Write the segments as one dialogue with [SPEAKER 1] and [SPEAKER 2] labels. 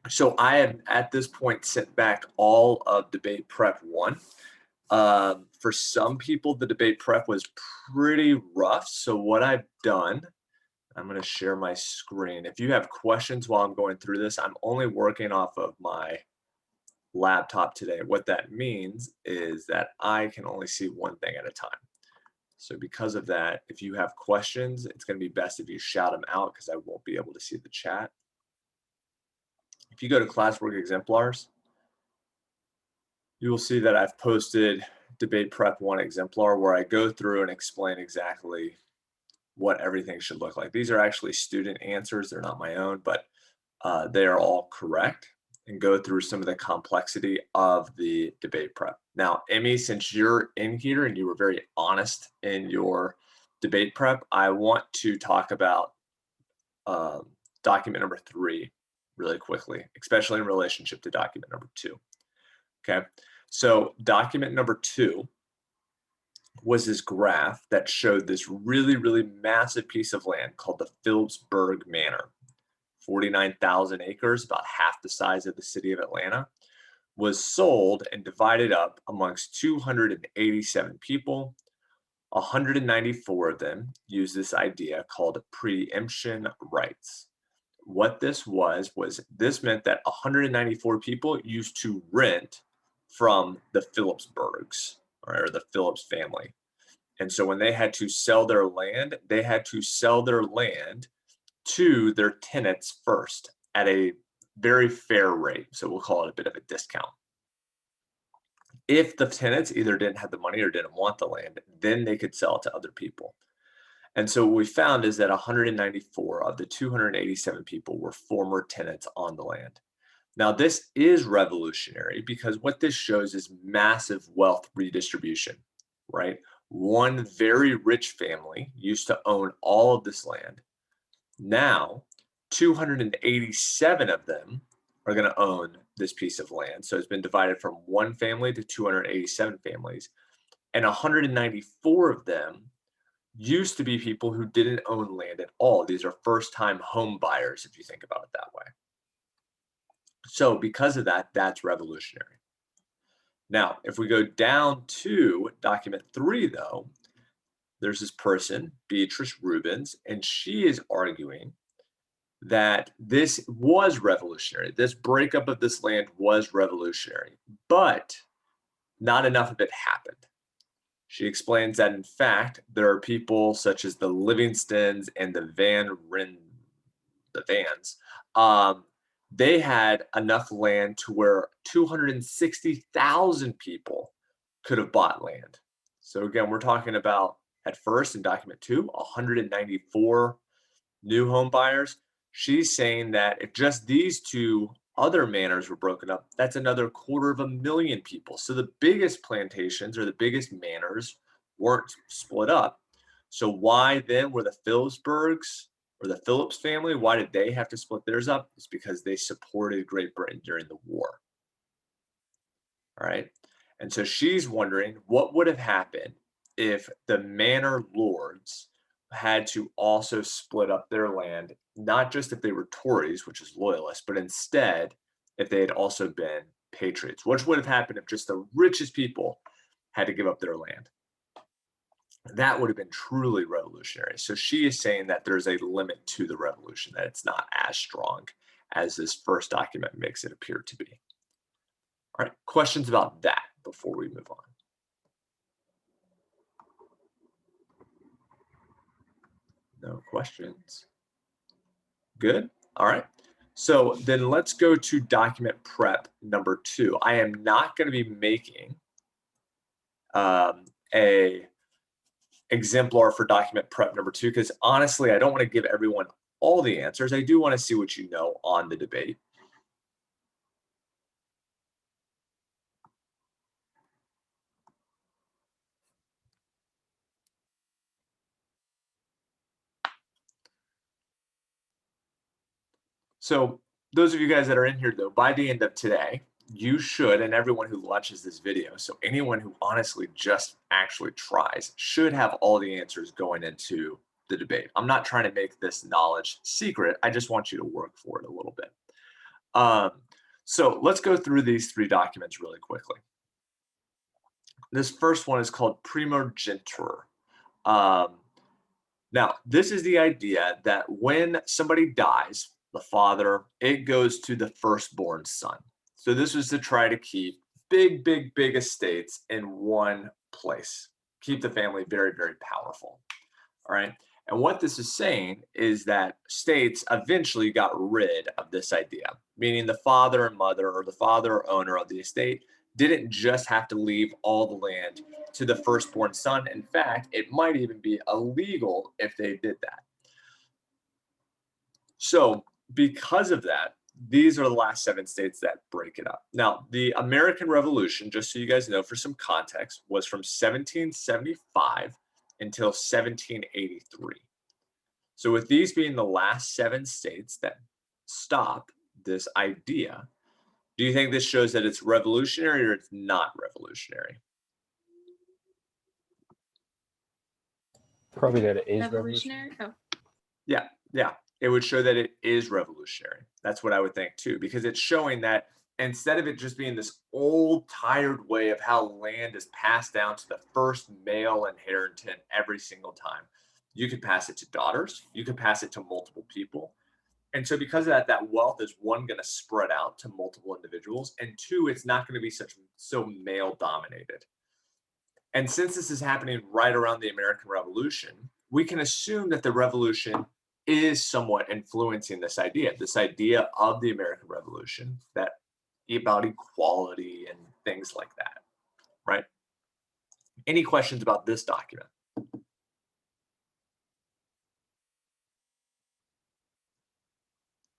[SPEAKER 1] So I have at this point sent back all of debate prep one. For some people, the debate prep was pretty rough. So what I've done, I'm going to share my screen. If you have questions while I'm going through this, I'm only working off of my laptop today. What that means is that I can only see one thing at a time. So because of that, if you have questions, it's going to be best if you shout them out because I won't be able to see the chat. If you go to Classwork Exemplars, you will see that I've posted debate prep one exemplar where I go through and explain exactly what everything should look like. These are actually student answers. They're not my own, but they are all correct, and go through some of the complexity of the debate prep. Now, Emmy, since you're in here and you were very honest in your debate prep, I want to talk about document number 3 really quickly, especially in relationship to document number 2. Okay, so document number 2 was this graph that showed this really, really massive piece of land called the Phillipsburg Manor. 49,000 acres, about half the size of the city of Atlanta, was sold and divided up amongst 287 people. 194 of them used this idea called preemption rights. What this was this meant that 194 people used to rent from the Phillipsburgs, or the Phillips family. And so when they had to sell their land, they had to sell their land to their tenants first at a very fair rate. So we'll call it a bit of a discount. If the tenants either didn't have the money or didn't want the land, then they could sell it to other people. And so what we found is that 194 of the 287 people were former tenants on the land. Now, this is revolutionary because what this shows is massive wealth redistribution, right? One very rich family used to own all of this land. Now, 287 of them are going to own this piece of land. So it's been divided from one family to 287 families. And 194 of them used to be people who didn't own land at all. These are first-time home buyers, if you think about it that way. So because of that, that's revolutionary. Now, if we go down to document 3, though, there's this person, Beatrice Rubens, and she is arguing that this was revolutionary. This breakup of this land was revolutionary, but not enough of it happened. She explains that, in fact, there are people such as the Livingstons and the Vans. They had enough land to where 260,000 people could have bought land. So again, we're talking about, at first in document 2, 194 new home buyers. She's saying that if just these 2 other manors were broken up, that's another 250,000 people. So the biggest plantations or the biggest manors weren't split up. So why then were the Phillipsburgs or the Phillips family, why did they have to split theirs up? It's because they supported Great Britain during the war. All right. And so she's wondering what would have happened if the manor lords had to also split up their land, not just if they were Tories, which is loyalists, but instead if they had also been patriots. What would have happened if just the richest people had to give up their land? That would have been truly revolutionary. So she is saying that there's a limit to the revolution, that it's not as strong as this first document makes it appear to be. All right, questions about that before we move on? No questions. Good. All right. So then let's go to document prep number 2. I am not going to be making a exemplar for document prep number 2 because honestly, I don't want to give everyone all the answers. I do want to see what you know on the debate. So those of you guys that are in here, though, by the end of today, you should, and everyone who watches this video, so anyone who honestly just actually tries, should have all the answers going into the debate. I'm not trying to make this knowledge secret. I just want you to work for it a little bit. So let's go through these three documents really quickly. This first one is called Primo Jinter. Now, this is the idea that when somebody dies, the father, it goes to the firstborn son. So this was to try to keep big estates in one place, keep the family very, very powerful. All right. And what this is saying is that states eventually got rid of this idea, meaning the father and mother or the father or owner of the estate didn't just have to leave all the land to the firstborn son. In fact, it might even be illegal if they did that. So, because of that, these are the last 7 states that break it up. Now, the American Revolution, just so you guys know for some context, was from 1775 until 1783. So with these being the last 7 states that stop this idea, do you think this shows that it's revolutionary or it's not revolutionary?
[SPEAKER 2] Probably that it is
[SPEAKER 3] Revolutionary? Oh.
[SPEAKER 1] Yeah, it would show that it is revolutionary. That's what I would think too, because it's showing that instead of it just being this old, tired way of how land is passed down to the first male inheritant every single time, you could pass it to daughters, you could pass it to multiple people. And so because of that, that wealth is one, going to spread out to multiple individuals, and two, it's not going to be so male dominated. And since this is happening right around the American Revolution, we can assume that the revolution is somewhat influencing this idea of the American Revolution, that about equality and things like that, right? Any questions about this document?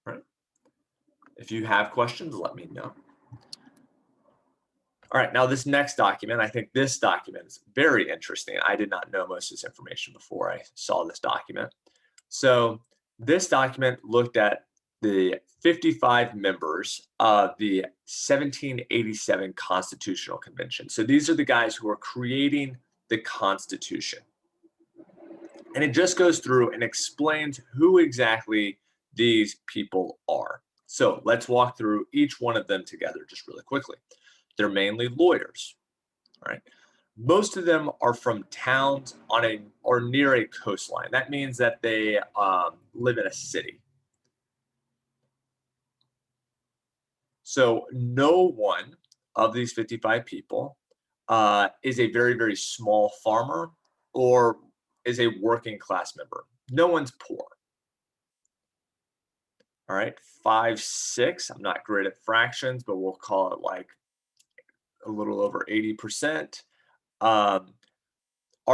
[SPEAKER 1] Right. If you have questions, let me know. All right, now this next document, I think this document is very interesting. I did not know most of this information before I saw this document. So this document looked at the 55 members of the 1787 Constitutional Convention. So these are the guys who are creating the Constitution. And it just goes through and explains who exactly these people are. So let's walk through each one of them together just really quickly. They're mainly lawyers, right? Most of them are from towns on a or near a coastline. That means that they live in a city. So no one of these 55 people is a very, very small farmer or is a working class member. No one's poor. All right, 5, 6. I'm not great at fractions, but we'll call it like a little over 80%. Are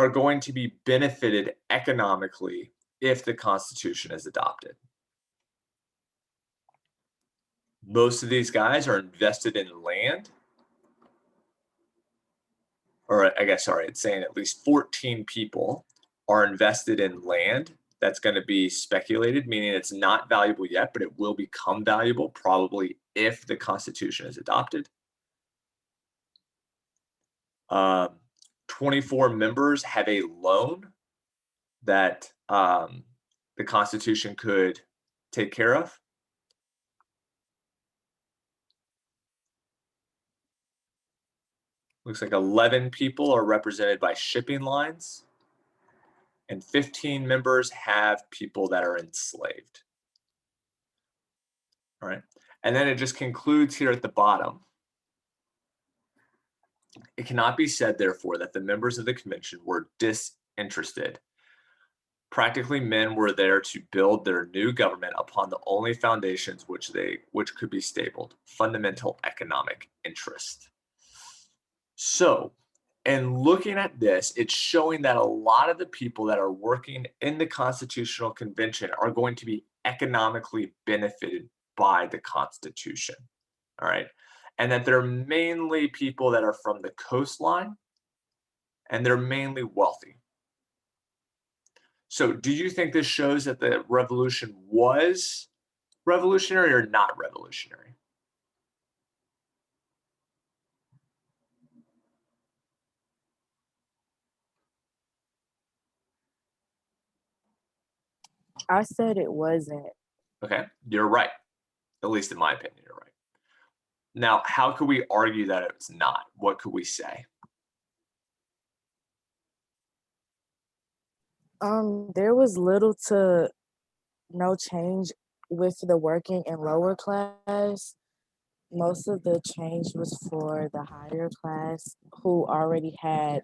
[SPEAKER 1] going to be benefited economically if the Constitution is adopted. Most of these guys are invested in land, or I guess, sorry, it's saying at least 14 people are invested in land that's going to be speculated, meaning it's not valuable yet, but it will become valuable probably if the Constitution is adopted. 24 members have a loan that the Constitution could take care of. Looks like 11 people are represented by shipping lines, and 15 members have people that are enslaved. All right, and then it just concludes here at the bottom. It cannot be said, therefore, that the members of the convention were disinterested. Practically, men were there to build their new government upon the only foundations which could be stabled: fundamental economic interest. So, and looking at this, it's showing that a lot of the people that are working in the Constitutional Convention are going to be economically benefited by the Constitution. All right. And that they're mainly people that are from the coastline, and they're mainly wealthy. So do you think this shows that the revolution was revolutionary or not revolutionary?
[SPEAKER 4] I said it wasn't.
[SPEAKER 1] Okay, you're right. At least in my opinion, you're right. Now, how could we argue that it's not? What could we say?
[SPEAKER 2] There was little to no change with the working and lower class. Most of the change was for the higher class who already had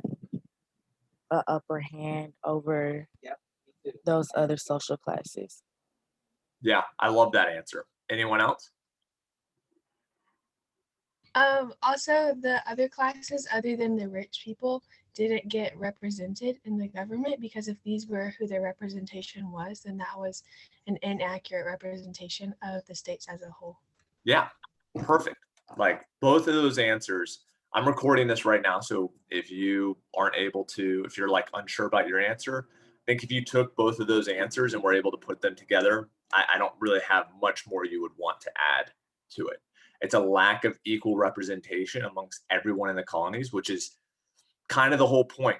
[SPEAKER 2] an upper hand over those other social classes.
[SPEAKER 1] Yeah, I love that answer. Anyone else?
[SPEAKER 3] Also, the other classes, other than the rich people, didn't get represented in the government because if these were who their representation was, then that was an inaccurate representation of the states as a whole.
[SPEAKER 1] Yeah, perfect. Like both of those answers. I'm recording this right now, so if you aren't able to, if you're like unsure about your answer, I think if you took both of those answers and were able to put them together, I don't really have much more you would want to add to it. It's a lack of equal representation amongst everyone in the colonies, which is kind of the whole point,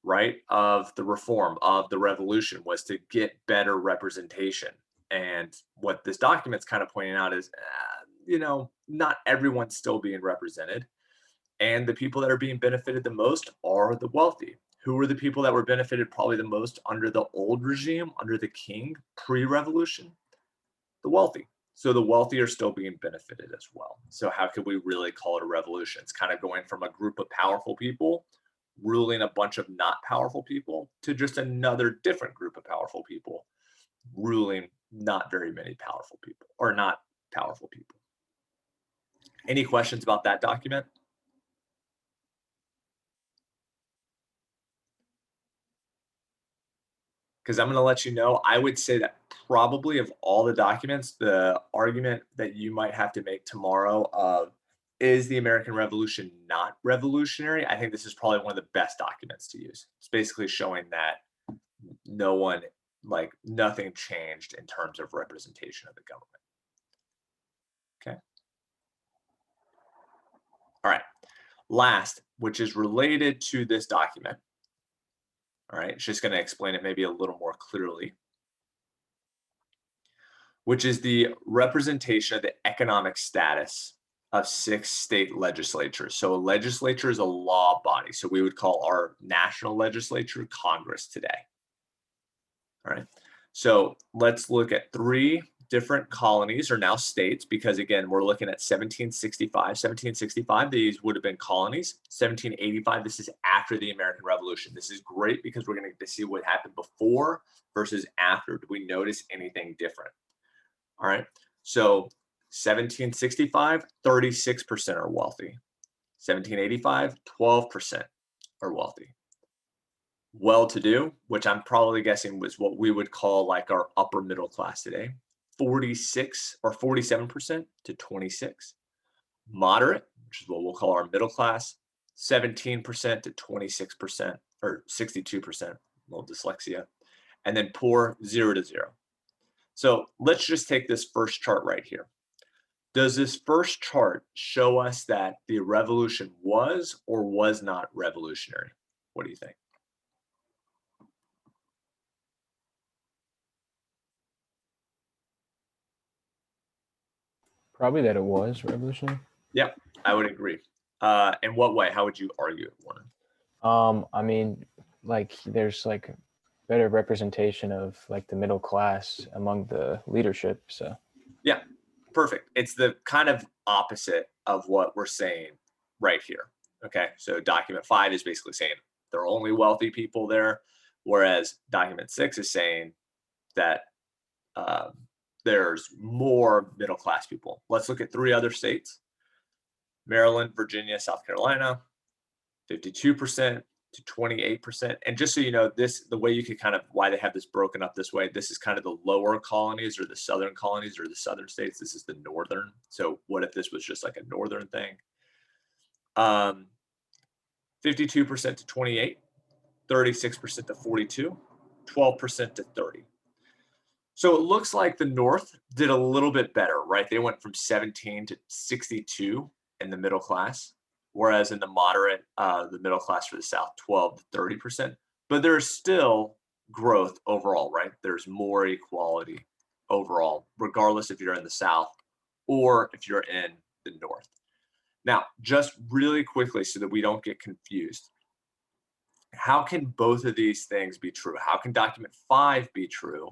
[SPEAKER 1] right, of the reform of the revolution was to get better representation. And what this document's kind of pointing out is, not everyone's still being represented. And the people that are being benefited the most are the wealthy. Who were the people that were benefited probably the most under the old regime, under the king, pre-revolution? The wealthy. So the wealthy are still being benefited as well. So how could we really call it a revolution? It's kind of going from a group of powerful people ruling a bunch of not powerful people to just another different group of powerful people ruling not very many powerful people or not powerful people. Any questions about that document? Because I'm going to let you know, I would say that probably of all the documents, the argument that you might have to make tomorrow of is the American Revolution not revolutionary? I think this is probably one of the best documents to use. It's basically showing that nothing changed in terms of representation of the government. Okay. All right. Last, which is related to this document. All right. It's just going to explain it maybe a little more clearly, which is the representation of the economic status of 6 state legislatures. So a legislature is a law body. So we would call our national legislature Congress today. All right. So let's look at 3 different colonies are now states because again, we're looking at 1765. 1765, these would have been colonies. 1785, this is after the American Revolution. This is great because we're going to get to see what happened before versus after. Do we notice anything different? All right. So 1765, 36% are wealthy. 1785, 12% are wealthy. Well-to-do, which I'm probably guessing was what we would call like our upper middle class today, 46 or 47% to 26. Moderate, which is what we'll call our middle class, 17% to 26% or 62%, a little dyslexia. And then poor, 0 to 0. So let's just take this first chart right here. Does this first chart show us that the revolution was or was not revolutionary? What do you think?
[SPEAKER 4] Probably that it was revolutionary.
[SPEAKER 1] Yeah, I would agree. In what way? How would you argue it, Warren?
[SPEAKER 4] I mean, like there's like better representation of like the middle class among the leadership. So
[SPEAKER 1] yeah, perfect. It's the kind of opposite of what we're saying right here. Okay, so document 5 is basically saying there are only wealthy people there, whereas document 6 is saying that there's more middle class people. Let's look at 3 other states: Maryland, Virginia, South Carolina, 52% to 28%. And just so you know, the way you could kind of why they have this broken up this way, this is kind of the lower colonies or the southern colonies or the southern states. This is the northern. So what if this was just like a northern thing? 52% to 28, 36% to 42, 12% to 30. So it looks like the North did a little bit better, right? They went from 17 to 62 in the middle class, whereas in the moderate, the middle class for the South, 12 to 30%. But there's still growth overall, right? There's more equality overall, regardless if you're in the South or if you're in the North. Now, just really quickly so that we don't get confused, how can both of these things be true? How can document 5 be true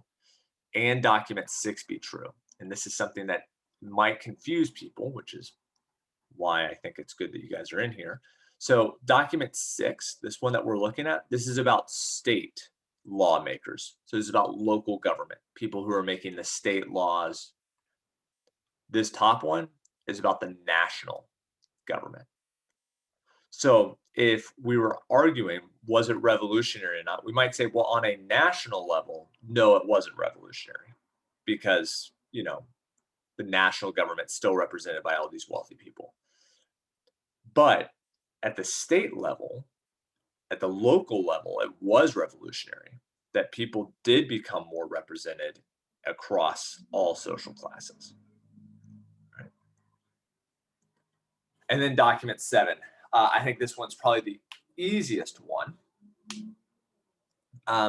[SPEAKER 1] and document 6 be true? And this is something that might confuse people, which is why I think it's good that you guys are in here. So document 6, this one that we're looking at, this is about state lawmakers. So this is about local government, people who are making the state laws. This top one is about the national government. So if we were arguing, was it revolutionary or not? We might say, well, on a national level, no, it wasn't revolutionary because, you know, the national government's still represented by all these wealthy people. But at the state level, at the local level, it was revolutionary that people did become more represented across all social classes. Right. And then document 7. I think this one's probably the easiest one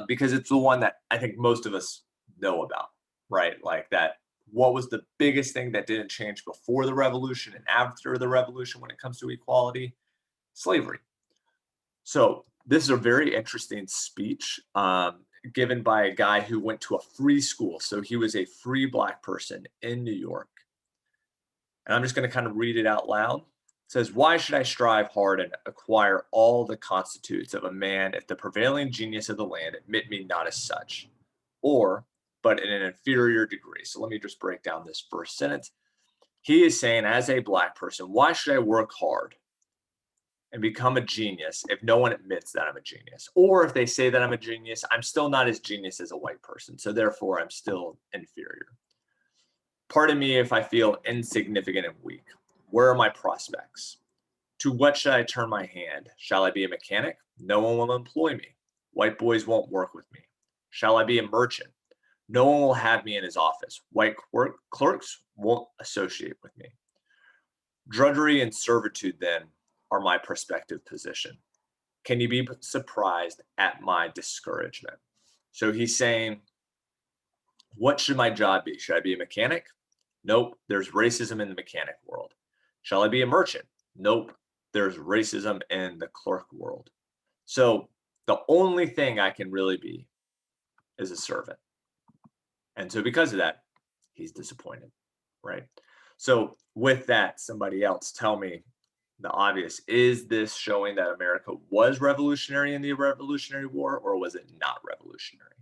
[SPEAKER 1] because it's the one that I think most of us know about, right? Like that, what was the biggest thing that didn't change before the revolution and after the revolution when it comes to equality? Slavery. So this is a very interesting speech given by a guy who went to a free school. So he was a free Black person in New York. And I'm just going to kind of read it out loud. It says, "Why should I strive hard and acquire all the constitutes of a man if the prevailing genius of the land admit me not as such, or but in an inferior degree?" So let me just break down this first sentence. He is saying, as a Black person, why should I work hard and become a genius if no one admits that I'm a genius? Or if they say that I'm a genius, I'm still not as genius as a white person. So therefore, I'm still inferior. Pardon me if I feel insignificant and weak. Where are my prospects? To what should I turn my hand? Shall I be a mechanic? No one will employ me. White boys won't work with me. Shall I be a merchant? No one will have me in his office. White clerks won't associate with me. Drudgery and servitude, then, are my prospective position. Can you be surprised at my discouragement? So he's saying, what should my job be? Should I be a mechanic? Nope, there's racism in the mechanic world. Shall I be a merchant? Nope, there's racism in the clerk world. So the only thing I can really be is a servant. And so because of that, he's disappointed, right? So with that, somebody else tell me the obvious. Is this showing that America was revolutionary in the Revolutionary War, or was it not revolutionary?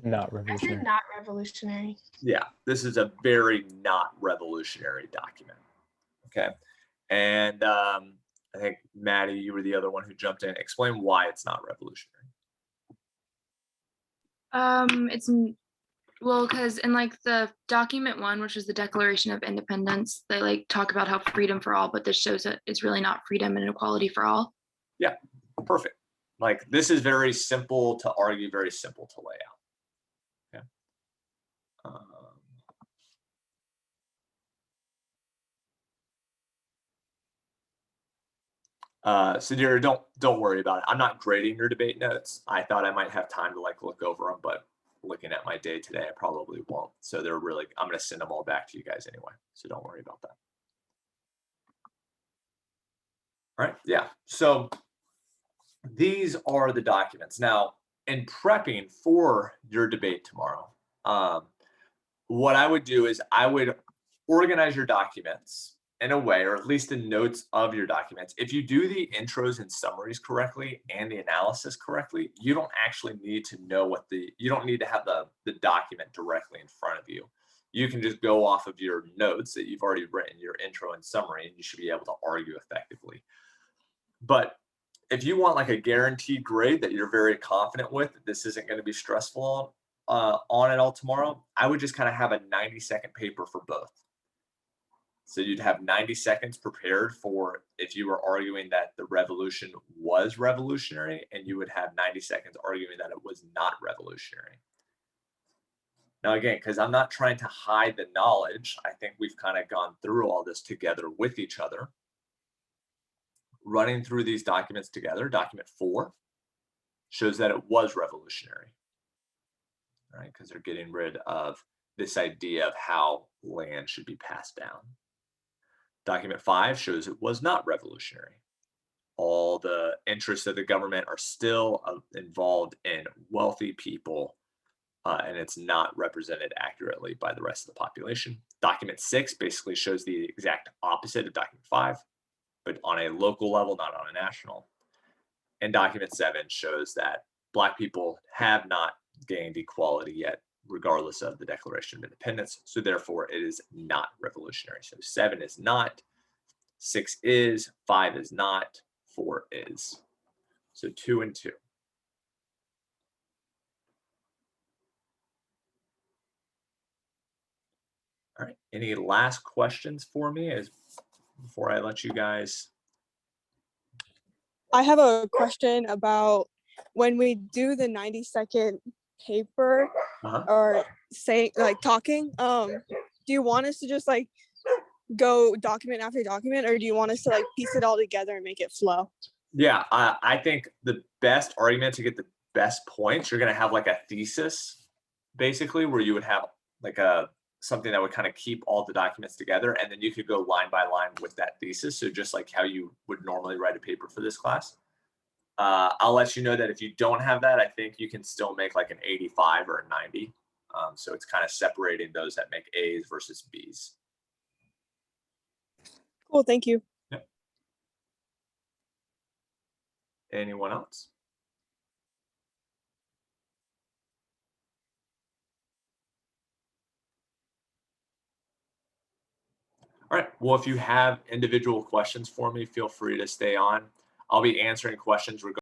[SPEAKER 4] Not
[SPEAKER 3] I said
[SPEAKER 4] revolutionary.
[SPEAKER 3] not revolutionary.
[SPEAKER 1] Yeah, this is a very not revolutionary document. Okay. And I think, Maddie, you were the other one who jumped in. Explain why it's not revolutionary.
[SPEAKER 5] Well, because in like the document 1, which is the Declaration of Independence, they like talk about how freedom for all, but this shows that it's really not freedom and equality for all.
[SPEAKER 1] Yeah, perfect. Like this is very simple to argue, very simple to lay out. Okay. Sadira, don't worry about it. I'm not grading your debate notes. I thought I might have time to like look over them, but looking at my day today, I probably won't. So they're really, I'm going to send them all back to you guys anyway. So don't worry about that. All right. Yeah. So these are the documents. Now, in prepping for your debate tomorrow, what I would do is I would organize your documents in a way, or at least the notes of your documents. If you do the intros and summaries correctly and the analysis correctly, you don't actually need to know you don't need to have the document directly in front of you. You can just go off of your notes that you've already written, your intro and summary, and you should be able to argue effectively. But if you want like a guaranteed grade that you're very confident with, that this isn't going to be stressful on it all tomorrow, I would just kind of have a 90-second paper for both. So you'd have 90 seconds prepared for if you were arguing that the revolution was revolutionary, and you would have 90 seconds arguing that it was not revolutionary. Now, again, because I'm not trying to hide the knowledge, I think we've kind of gone through all this together with each other. Running through these documents together, document 4 shows that it was revolutionary. right? Because they're getting rid of this idea of how land should be passed down. Document 5 shows it was not revolutionary. All the interests of the government are still involved in wealthy people, and it's not represented accurately by the rest of the population. Document 6 basically shows the exact opposite of document 5, but on a local level, not on a national. And document 7 shows that Black people have not gained equality yet, regardless of the Declaration of Independence. So therefore, it is not revolutionary. So 7 is not, 6 is, 5 is not, 4 is. So 2 and 2. All right. Any last questions for me before I let you guys?
[SPEAKER 6] I have a question about when we do the 90-second paper or say like talking, do you want us to just like go document after document, or do you want us to like piece it all together and make it flow?
[SPEAKER 1] Yeah, I think the best argument to get the best points, you're going to have like a thesis, basically, where you would have like something that would kind of keep all the documents together, and then you could go line by line with that thesis. So just like how you would normally write a paper for this class. I'll let you know that if you don't have that, I think you can still make like an 85 or a 90. So it's kind of separating those that make A's versus B's.
[SPEAKER 6] Cool, thank you.
[SPEAKER 1] Yep. Anyone else? All right. Well, if you have individual questions for me, feel free to stay on. I'll be answering questions regarding